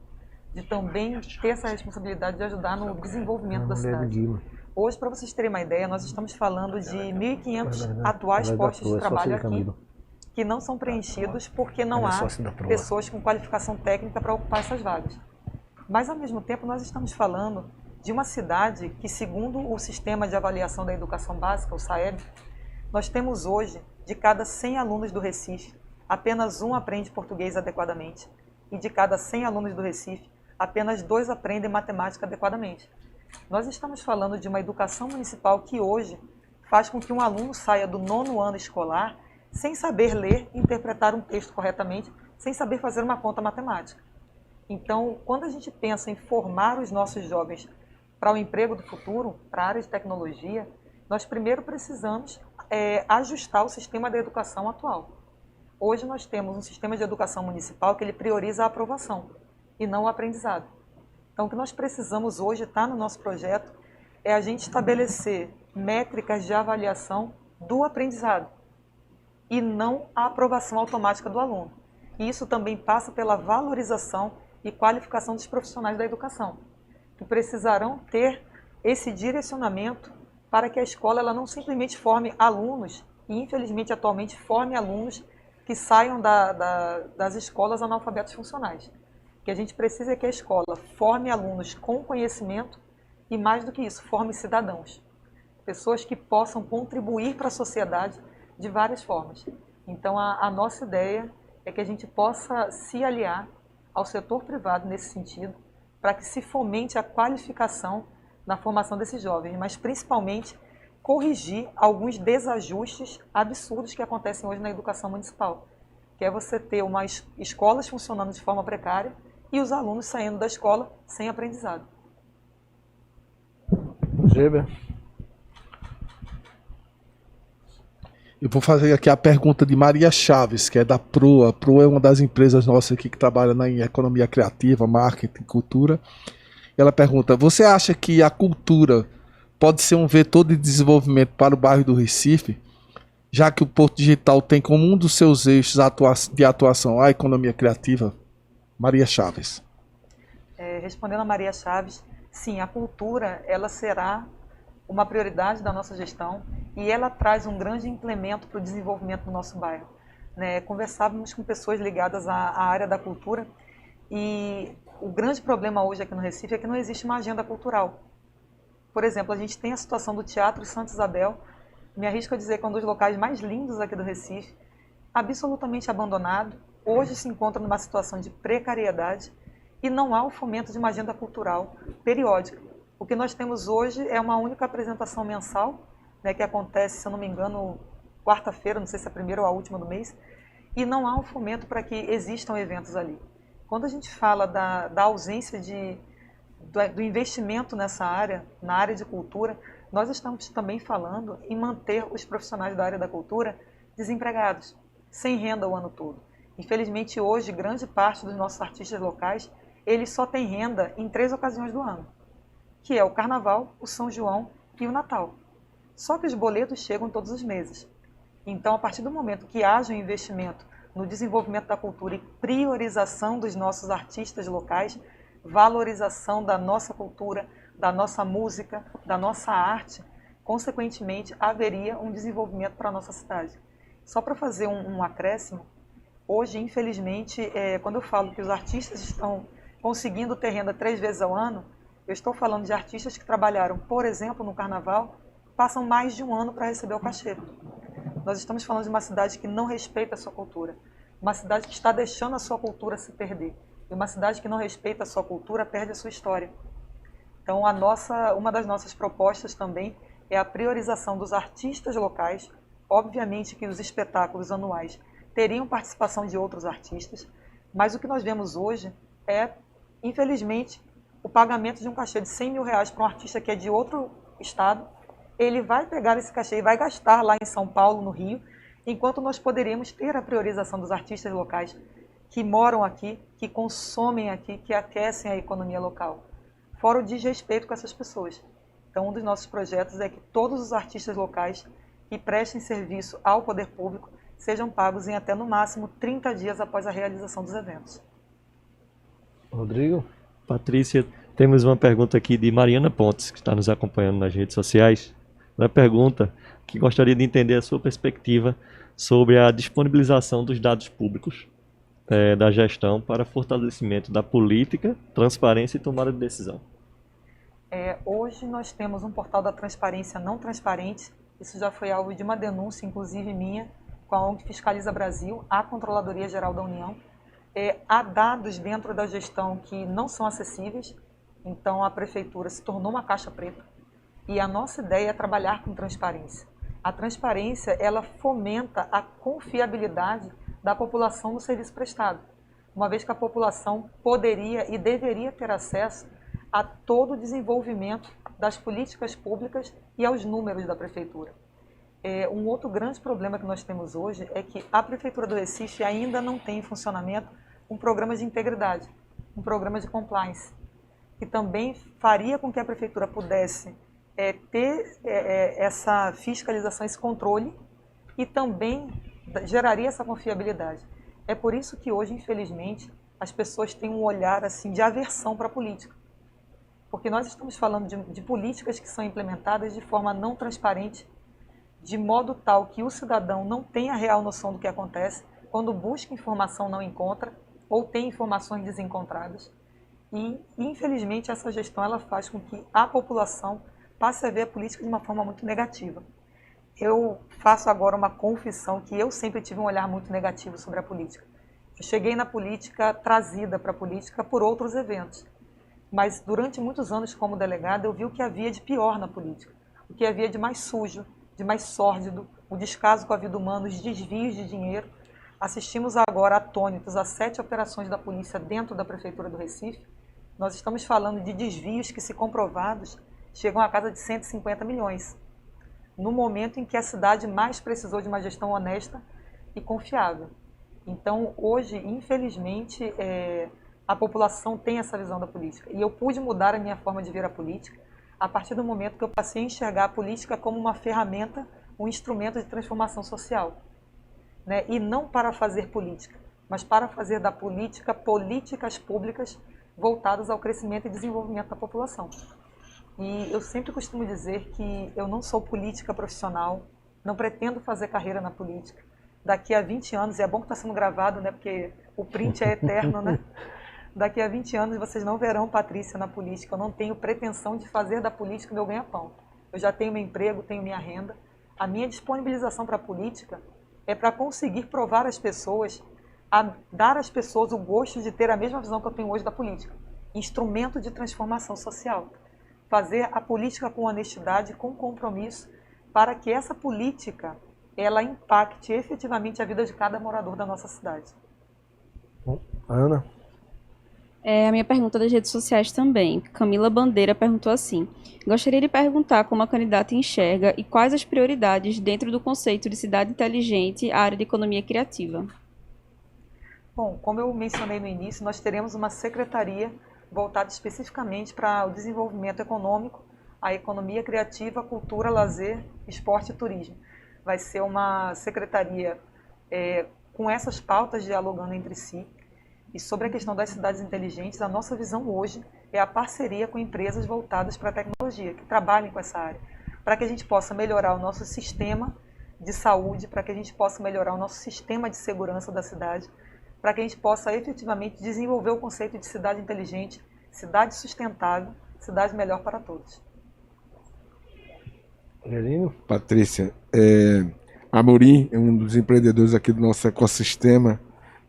de também ter essa responsabilidade de ajudar no desenvolvimento da cidade. Hoje, para vocês terem uma ideia, nós estamos falando de 1.500 atuais postos de trabalho aqui, que não são preenchidos porque não há pessoas com qualificação técnica para ocupar essas vagas. Mas, ao mesmo tempo, nós estamos falando de uma cidade que, segundo o Sistema de Avaliação da Educação Básica, o SAEB, nós temos hoje, de cada 100 alunos do Recife, apenas um aprende português adequadamente. E de cada 100 alunos do Recife, apenas 2 aprendem matemática adequadamente. Nós estamos falando de uma educação municipal que hoje faz com que um aluno saia do 9º ano escolar sem saber ler e interpretar um texto corretamente, sem saber fazer uma conta matemática. Então, quando a gente pensa em formar os nossos jovens para o emprego do futuro, para a área de tecnologia, nós primeiro precisamos ajustar o sistema da educação atual. Hoje nós temos um sistema de educação municipal que ele prioriza a aprovação e não o aprendizado. Então, o que nós precisamos hoje, está no nosso projeto, é a gente estabelecer métricas de avaliação do aprendizado e não a aprovação automática do aluno. E isso também passa pela valorização e qualificação dos profissionais da educação, que precisarão ter esse direcionamento para que a escola ela não simplesmente forme alunos, e infelizmente atualmente forme alunos que saiam das escolas analfabetos funcionais. O que a gente precisa é que a escola forme alunos com conhecimento e, mais do que isso, forme cidadãos. Pessoas que possam contribuir para a sociedade de várias formas. Então, a nossa ideia é que a gente possa se aliar ao setor privado nesse sentido, para que se fomente a qualificação na formação desses jovens, mas principalmente corrigir alguns desajustes absurdos que acontecem hoje na educação municipal, que é você ter umas escolas funcionando de forma precária e os alunos saindo da escola sem aprendizado. Geber. Eu vou fazer aqui a pergunta de Maria Chaves, que é da Proa. A Proa é uma das empresas nossas aqui que trabalha em economia criativa, marketing, cultura. Ela pergunta: você acha que a cultura pode ser um vetor de desenvolvimento para o bairro do Recife, já que o Porto Digital tem como um dos seus eixos de atuação a economia criativa? Maria Chaves. Respondendo a Maria Chaves, sim, a cultura ela será uma prioridade da nossa gestão e ela traz um grande implemento para o desenvolvimento do nosso bairro. Conversávamos com pessoas ligadas à área da cultura e o grande problema hoje aqui no Recife é que não existe uma agenda cultural. Por exemplo, a gente tem a situação do Teatro Santa Isabel, me arrisco a dizer que é um dos locais mais lindos aqui do Recife, absolutamente abandonado, hoje se encontra numa situação de precariedade e não há o fomento de uma agenda cultural periódica. O que nós temos hoje é uma única apresentação mensal, que acontece, se eu não me engano, quarta-feira, não sei se é a primeira ou a última do mês, e não há um fomento para que existam eventos ali. Quando a gente fala da ausência do investimento nessa área, na área de cultura, nós estamos também falando em manter os profissionais da área da cultura desempregados, sem renda o ano todo. Infelizmente, hoje, grande parte dos nossos artistas locais, eles só têm renda em 3 ocasiões do ano, que é o Carnaval, o São João e o Natal. Só que os boletos chegam todos os meses. Então, a partir do momento que haja um investimento no desenvolvimento da cultura e priorização dos nossos artistas locais, valorização da nossa cultura, da nossa música, da nossa arte, consequentemente, haveria um desenvolvimento para a nossa cidade. Só para fazer um acréscimo, hoje, infelizmente, quando eu falo que os artistas estão conseguindo ter renda 3 vezes ao ano, eu estou falando de artistas que trabalharam, por exemplo, no Carnaval, passam mais de um ano para receber o cachê. Nós estamos falando de uma cidade que não respeita a sua cultura, uma cidade que está deixando a sua cultura se perder, e uma cidade que não respeita a sua cultura perde a sua história. Então, uma das nossas propostas também é a priorização dos artistas locais. Obviamente que os espetáculos anuais teriam participação de outros artistas, mas o que nós vemos hoje é, infelizmente, o pagamento de um cachê de R$100 mil para um artista que é de outro estado. Ele vai pegar esse cachê e vai gastar lá em São Paulo, no Rio, enquanto nós poderíamos ter a priorização dos artistas locais que moram aqui, que consomem aqui, que aquecem a economia local. Fora o desrespeito com essas pessoas. Então, um dos nossos projetos é que todos os artistas locais que prestem serviço ao poder público sejam pagos em até, no máximo, 30 dias após a realização dos eventos. Rodrigo? Patrícia, temos uma pergunta aqui de Mariana Pontes, que está nos acompanhando nas redes sociais. Ela pergunta que gostaria de entender a sua perspectiva sobre a disponibilização dos dados públicos da gestão para fortalecimento da política, transparência e tomada de decisão. Hoje nós temos um portal da transparência não transparente. Isso já foi alvo de uma denúncia, inclusive minha, com a ONG Fiscaliza Brasil, a Controladoria Geral da União. Há dados dentro da gestão que não são acessíveis, então a prefeitura se tornou uma caixa preta. E a nossa ideia é trabalhar com transparência. A transparência, ela fomenta a confiabilidade da população no serviço prestado, uma vez que a população poderia e deveria ter acesso a todo o desenvolvimento das políticas públicas e aos números da prefeitura. Um outro grande problema que nós temos hoje é que a Prefeitura do Recife ainda não tem em funcionamento um programa de integridade, um programa de compliance, que também faria com que a Prefeitura pudesse ter essa fiscalização, esse controle, e também geraria essa confiabilidade. É por isso que hoje, infelizmente, as pessoas têm um olhar assim de aversão para a política. Porque nós estamos falando de políticas que são implementadas de forma não transparente, de modo tal que o cidadão não tenha a real noção do que acontece, quando busca informação não encontra, ou tem informações desencontradas. E, infelizmente, essa gestão ela faz com que a população passe a ver a política de uma forma muito negativa. Eu faço agora uma confissão que eu sempre tive um olhar muito negativo sobre a política. Eu cheguei na política trazida para a política por outros eventos. Mas durante muitos anos como delegada eu vi o que havia de pior na política. O que havia de mais sujo, de mais sórdido, o descaso com a vida humana, os desvios de dinheiro. Assistimos agora atônitos a 7 operações da polícia dentro da Prefeitura do Recife. Nós estamos falando de desvios que, se comprovados, chegam à casa de 150 milhões. No momento em que a cidade mais precisou de uma gestão honesta e confiável. Então, hoje, infelizmente, a população tem essa visão da política. E eu pude mudar a minha forma de ver a política a partir do momento que eu passei a enxergar a política como uma ferramenta, um instrumento de transformação social. Né? E não para fazer política, mas para fazer da política políticas públicas voltadas ao crescimento e desenvolvimento da população. E eu sempre costumo dizer que eu não sou política profissional, não pretendo fazer carreira na política. Daqui a 20 anos, e é bom que está sendo gravado, né, porque o print é eterno, né? Daqui a 20 anos vocês não verão Patrícia na política. Eu não tenho pretensão de fazer da política meu ganha-pão. Eu já tenho meu emprego, tenho minha renda. A minha disponibilização para a política é para conseguir provar às pessoas, a dar às pessoas o gosto de ter a mesma visão que eu tenho hoje da política. Instrumento de transformação social. Fazer a política com honestidade, com compromisso, para que essa política ela impacte efetivamente a vida de cada morador da nossa cidade. Bom, Ana? A minha pergunta das redes sociais também. Camila Bandeira perguntou assim: gostaria de perguntar como a candidata enxerga e quais as prioridades dentro do conceito de cidade inteligente à área de economia criativa. Bom, como eu mencionei no início, nós teremos uma secretaria voltada especificamente para o desenvolvimento econômico, a economia criativa, cultura, lazer, esporte e turismo. Vai ser uma secretaria com essas pautas dialogando entre si. E sobre a questão das cidades inteligentes, a nossa visão hoje é a parceria com empresas voltadas para a tecnologia, que trabalhem com essa área, para que a gente possa melhorar o nosso sistema de saúde, para que a gente possa melhorar o nosso sistema de segurança da cidade, para que a gente possa efetivamente desenvolver o conceito de cidade inteligente, cidade sustentável, cidade melhor para todos. Angelino? Patrícia, Amorim é um dos empreendedores aqui do nosso ecossistema.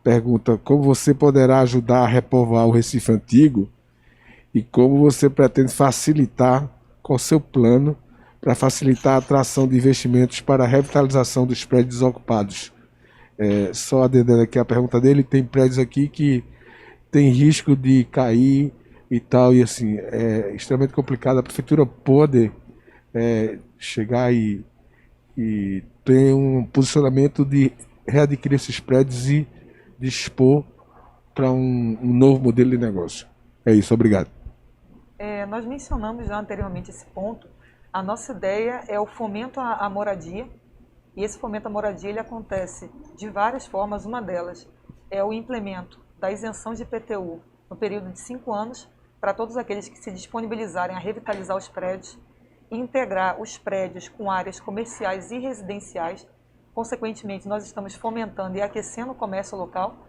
Pergunta como você poderá ajudar a repovoar o Recife Antigo e como você pretende facilitar, qual o seu plano para facilitar a atração de investimentos para a revitalização dos prédios desocupados. Só adendando aqui a pergunta dele, tem prédios aqui que tem risco de cair e tal, e assim, é extremamente complicado a prefeitura poder chegar e ter um posicionamento de readquirir esses prédios e dispor para um novo modelo de negócio. É isso, obrigado. Nós mencionamos já anteriormente esse ponto. A nossa ideia é o fomento à moradia, e esse fomento à moradia ele acontece de várias formas. Uma delas é o implemento da isenção de IPTU no período de 5 anos para todos aqueles que se disponibilizarem a revitalizar os prédios e integrar os prédios com áreas comerciais e residenciais. Consequentemente, nós estamos fomentando e aquecendo o comércio local.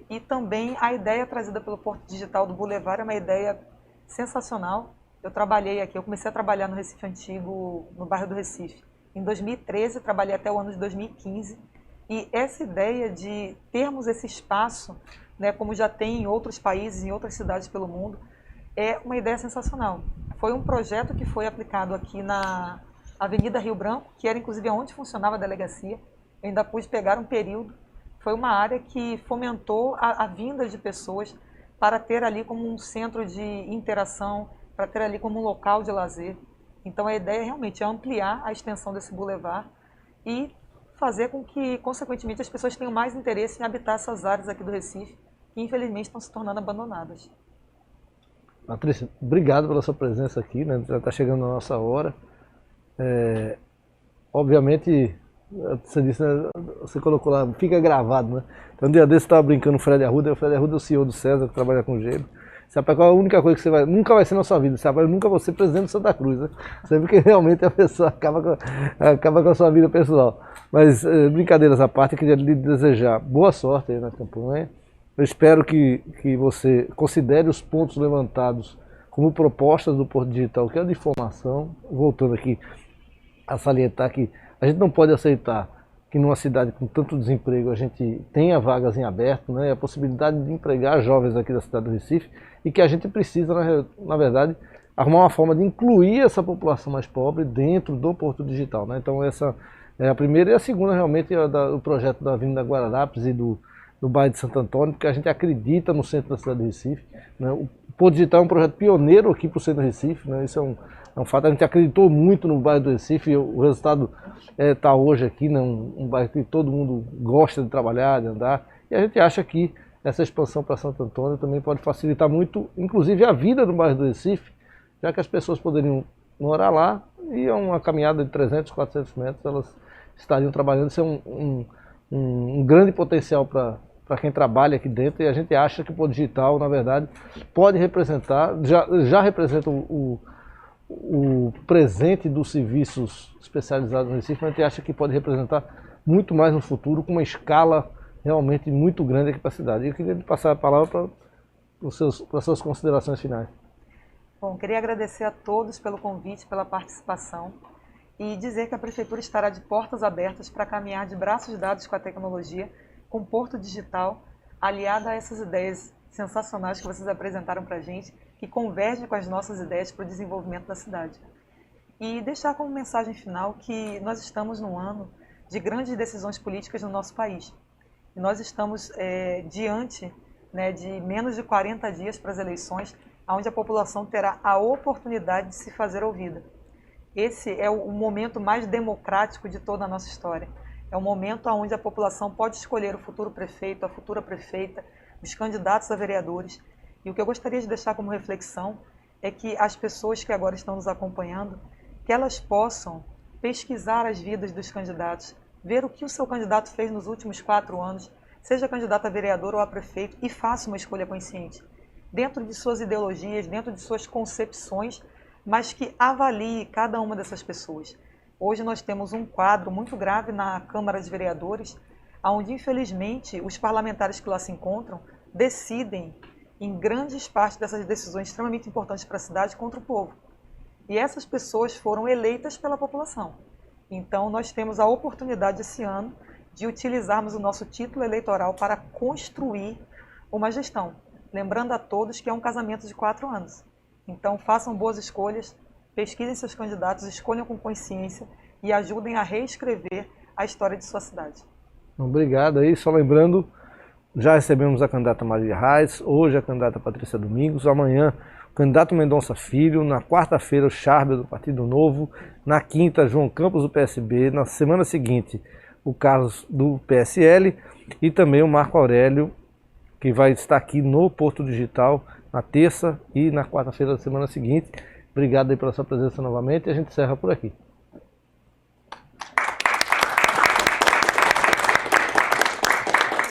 E também a ideia trazida pelo Porto Digital do Boulevard é uma ideia sensacional. Eu comecei a trabalhar no Recife Antigo, no bairro do Recife, em 2013, trabalhei até o ano de 2015. E essa ideia de termos esse espaço, né, como já tem em outros países, em outras cidades pelo mundo, é uma ideia sensacional. Foi um projeto que foi aplicado aqui na Avenida Rio Branco, que era inclusive onde funcionava a delegacia. Eu ainda pude pegar um período. Foi uma área que fomentou a vinda de pessoas para ter ali como um centro de interação, para ter ali como um local de lazer. Então a ideia realmente é ampliar a extensão desse boulevard e fazer com que, consequentemente, as pessoas tenham mais interesse em habitar essas áreas aqui do Recife, que infelizmente estão se tornando abandonadas. Patrícia, obrigado pela sua presença aqui, né? Já está chegando a nossa hora. Obviamente, Você disse, né, você colocou lá, fica gravado, né? Então um dia desse eu estava brincando com o Fred Arruda, o Fred Arruda é o CEO do César, que trabalha com gelo. Você rapaz, qual é a única coisa que você nunca vai ser na sua vida? Você rapaz, nunca vou ser presidente do Santa Cruz, né? Você vê que realmente a pessoa acaba com a sua vida pessoal. Mas, brincadeiras à parte, eu queria lhe desejar boa sorte aí na campanha. Eu espero que você considere os pontos levantados como propostas do Porto Digital, que é a de formação. Voltando aqui a salientar que a gente não pode aceitar que numa cidade com tanto desemprego a gente tenha vagas em aberto, né, a possibilidade de empregar jovens aqui da cidade do Recife, e que a gente precisa, na verdade, arrumar uma forma de incluir essa população mais pobre dentro do Porto Digital, né? Então essa é a primeira, e a segunda realmente é o projeto da Avenida Guararapes e do bairro de Santo Antônio, porque a gente acredita no centro da cidade do Recife, né? O Porto Digital é um projeto pioneiro aqui para o centro do Recife, né? Isso é um fato. A gente acreditou muito no bairro do Recife, e o resultado está hoje aqui, né? Um bairro que todo mundo gosta de trabalhar, de andar, e a gente acha que essa expansão para Santo Antônio também pode facilitar muito, inclusive a vida no bairro do Recife, já que as pessoas poderiam morar lá e a uma caminhada de 300, 400 metros elas estariam trabalhando. Isso é um grande potencial para quem trabalha aqui dentro, e a gente acha que o Porto Digital, na verdade, pode representar, já representa o presente dos serviços especializados no Recife, mas a gente acha que pode representar muito mais no futuro, com uma escala realmente muito grande aqui para a cidade. E eu queria passar a palavra para as suas considerações finais. Bom, queria agradecer a todos pelo convite, pela participação, e dizer que a Prefeitura estará de portas abertas para caminhar de braços dados com a tecnologia, com o Porto Digital, aliado a essas ideias sensacionais que vocês apresentaram para a gente, que convergem com as nossas ideias para o desenvolvimento da cidade. E deixar como mensagem final que nós estamos num ano de grandes decisões políticas no nosso país. E nós estamos diante, né, de menos de 40 dias para as eleições, onde a população terá a oportunidade de se fazer ouvida. Esse é o momento mais democrático de toda a nossa história. É o momento onde a população pode escolher o futuro prefeito, a futura prefeita, os candidatos a vereadores. E o que eu gostaria de deixar como reflexão é que as pessoas que agora estão nos acompanhando, que elas possam pesquisar as vidas dos candidatos, ver o que o seu candidato fez nos últimos 4 anos, seja candidato a vereador ou a prefeito, e faça uma escolha consciente, dentro de suas ideologias, dentro de suas concepções, mas que avalie cada uma dessas pessoas. Hoje nós temos um quadro muito grave na Câmara de Vereadores, onde infelizmente os parlamentares que lá se encontram decidem em grandes partes dessas decisões extremamente importantes para a cidade contra o povo. E essas pessoas foram eleitas pela população. Então nós temos a oportunidade esse ano de utilizarmos o nosso título eleitoral para construir uma gestão. Lembrando a todos que é um casamento de 4 anos. Então façam boas escolhas, pesquisem seus candidatos, escolham com consciência e ajudem a reescrever a história de sua cidade. Obrigado aí, só lembrando, já recebemos a candidata Maria Reis, hoje a candidata Patrícia Domingos, amanhã o candidato Mendonça Filho, na quarta-feira o Charbel do Partido Novo, na quinta João Campos do PSB, na semana seguinte o Carlos do PSL e também o Marco Aurélio, que vai estar aqui no Porto Digital na terça e na quarta-feira da semana seguinte. Obrigado aí pela sua presença novamente, e a gente encerra por aqui.